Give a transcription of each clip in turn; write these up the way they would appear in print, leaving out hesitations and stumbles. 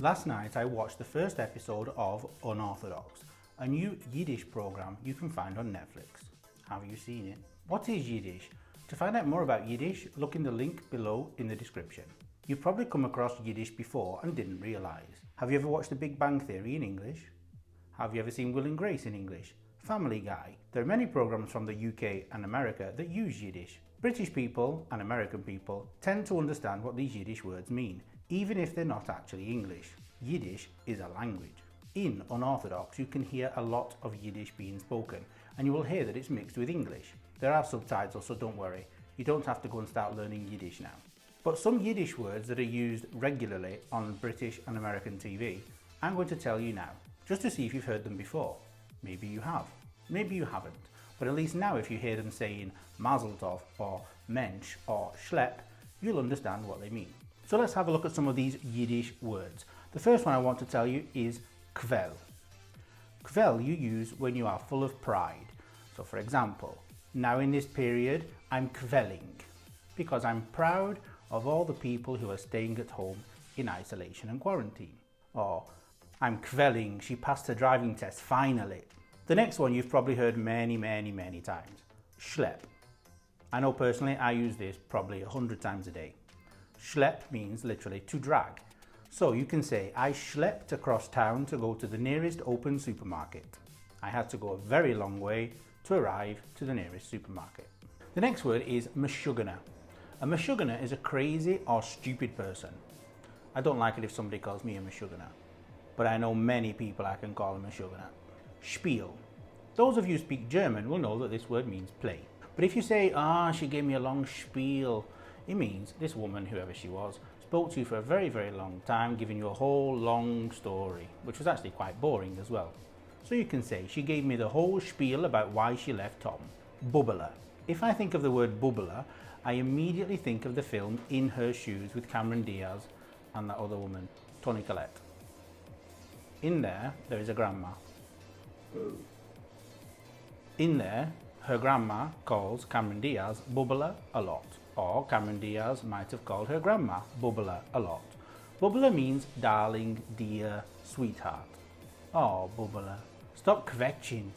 Last night I watched the first episode of Unorthodox, a new Yiddish program you can find on Netflix. Have you seen it? What is Yiddish? To find out more about Yiddish, look in the link below in the description. You've probably come across Yiddish before and didn't realise. Have you ever watched The Big Bang Theory in English? Have you ever seen Will and Grace in English? Family Guy? There are many programs from the UK and America that use Yiddish. British people and American people tend to understand what these Yiddish words mean, even if they're not actually English. Yiddish is a language. In Unorthodox, you can hear a lot of Yiddish being spoken, and you will hear that it's mixed with English. There are subtitles, so don't worry. You don't have to go and start learning Yiddish now. But some Yiddish words that are used regularly on British and American TV, I'm going to tell you now, just to see if you've heard them before. Maybe you have, maybe you haven't. But at least now if you hear them saying Mazel Tov or mensch or schlep, you'll understand what they mean. So let's have a look at some of these Yiddish words. The first one I want to tell you is kvell. Kvell you use when you are full of pride. So for example, now in this period I'm kvelling because I'm proud of all the people who are staying at home in isolation and quarantine. Or I'm kvelling, she passed her driving test finally. The next one you've probably heard many times. Schlep. I know personally I use this probably 100 times a day. Schlep means literally to drag. So you can say, I schlepped across town to go to the nearest open supermarket. I had to go a very long way to arrive to the nearest supermarket. The next word is meshuggeneh. A meshuggeneh is a crazy or stupid person. I don't like it if somebody calls me a meshuggeneh, but I know many people I can call a meshuggeneh. Spiel. Those of you who speak German will know that this word means play. But if you say, she gave me a long spiel, it means this woman, whoever she was, spoke to you for a very long time, giving you a whole long story, which was actually quite boring as well. So you can say, she gave me the whole spiel about why she left Tom. Bubala. If I think of the word Bubala, I immediately think of the film In Her Shoes with Cameron Diaz and that other woman, Toni Collette. In there is a grandma. In there, her grandma calls Cameron Diaz Bubala a lot. Or Cameron Diaz might have called her grandma Bubala a lot. Bubala means darling, dear, sweetheart. Oh, Bubala. Stop kvetching.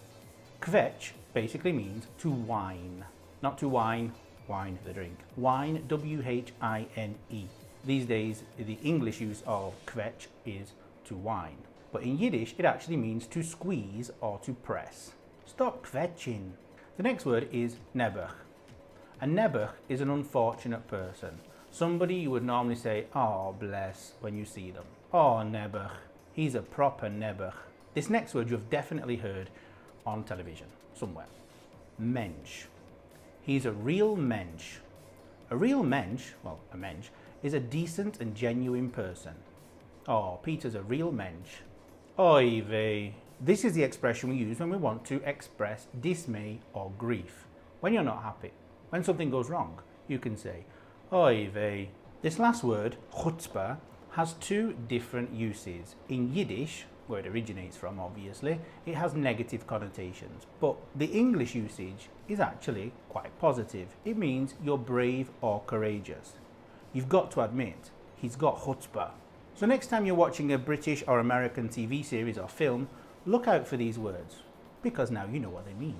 Kvetch basically means to whine. Not to wine, wine the drink. Wine, W-H-I-N-E. These days, the English use of kvetch is to whine. But in Yiddish, it actually means to squeeze or to press. Stop kvetching. The next word is nebach. A nebach is an unfortunate person. Somebody you would normally say, oh bless, when you see them. Oh nebach, he's a proper nebach. This next word you've definitely heard on television, somewhere. Mench. He's a real mensch. A real mensch, well, a mensch, is a decent and genuine person. Oh, Peter's a real mensch. Oy vey. This is the expression we use when we want to express dismay or grief. When you're not happy. When something goes wrong, you can say, oy vey. This last word, Chutzpah, has two different uses. In Yiddish, where it originates from obviously, it has negative connotations. But the English usage is actually quite positive. It means you're brave or courageous. You've got to admit, he's got chutzpah. So next time you're watching a British or American TV series or film, look out for these words, because now you know what they mean.